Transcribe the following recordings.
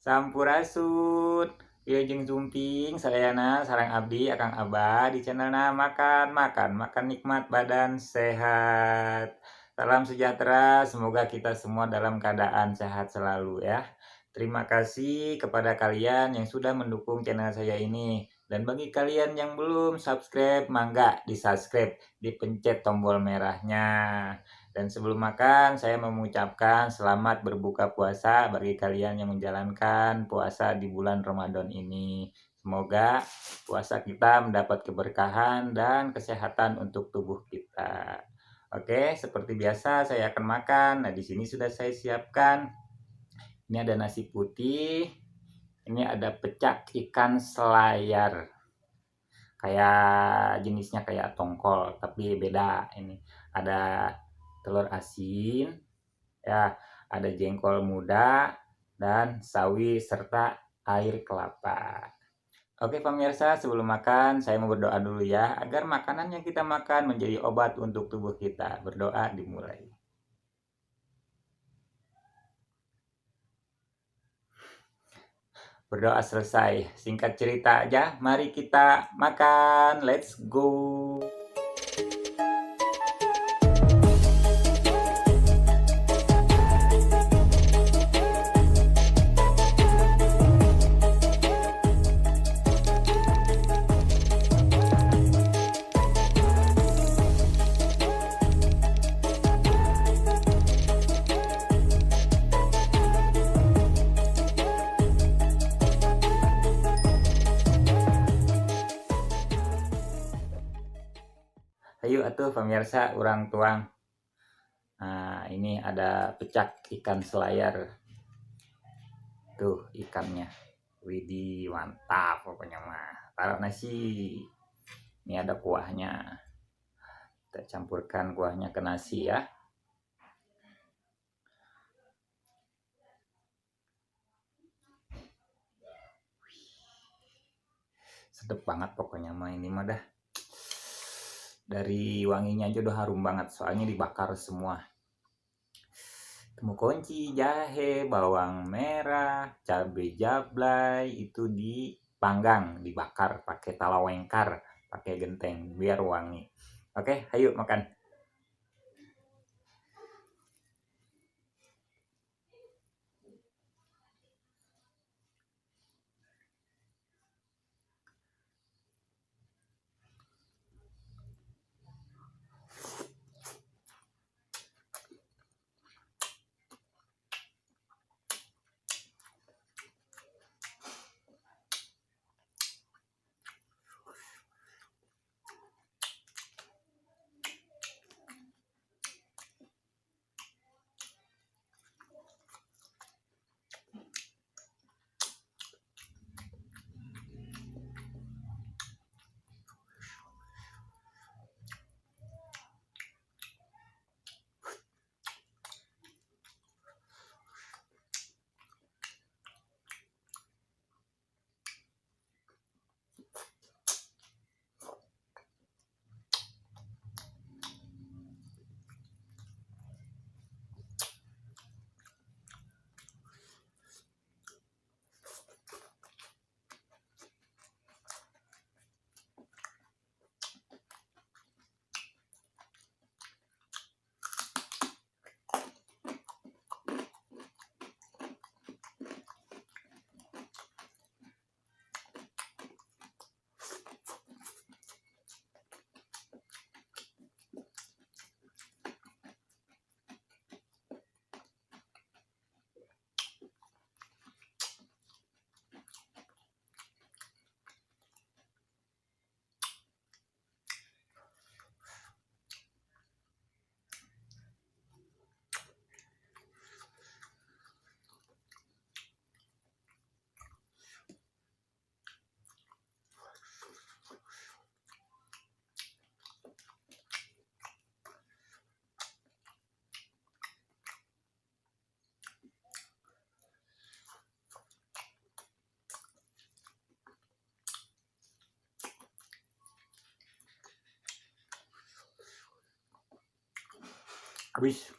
Sampurasun. Wilujeng Sumping sadayana sareng abdi Akang Abah di channelna makan nikmat badan sehat. Salam sejahtera, semoga kita semua dalam keadaan sehat selalu ya. Terima kasih kepada kalian yang sudah mendukung channel saya ini. Dan bagi kalian yang belum subscribe, mangga di-subscribe, dipencet tombol merahnya. Dan sebelum makan, saya mengucapkan selamat berbuka puasa bagi kalian yang menjalankan puasa di bulan Ramadan ini. Semoga puasa kita mendapat keberkahan dan kesehatan untuk tubuh kita. Oke, seperti biasa saya akan makan. Nah, di sini sudah saya siapkan. Ini ada nasi putih. Ini ada pecak ikan selayar. Kayak jenisnya kayak tongkol, tapi beda ini. Ada telur asin, ya, ada jengkol muda dan sawi serta air kelapa. Oke pemirsa, sebelum makan saya mau berdoa dulu ya, agar makanan yang kita makan menjadi obat untuk tubuh kita. Berdoa dimulai. Berdoa selesai, singkat cerita aja, mari kita makan, let's go. Ayo atuh pemirsa, urang tuang. Nah, ini ada pecak ikan selayar. Tuh ikannya. Widih, mantap pokoknya mah. Taruh nasi. Ini ada kuahnya. Kita campurkan kuahnya ke nasi ya. Sedap banget pokoknya mah ini mah dah. Dari wanginya aja udah harum banget, soalnya dibakar semua. Temu kunci, jahe, bawang merah, cabai jablay itu dipanggang, dibakar pakai talawengkar, pakai genteng biar wangi. Oke, ayo makan. Habis.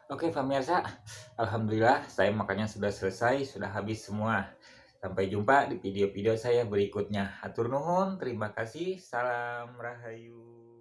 Oke pemirsa, alhamdulillah saya makannya sudah selesai, sudah habis semua. Sampai jumpa di video-video saya berikutnya. Hatur nuhun, terima kasih, salam rahayu.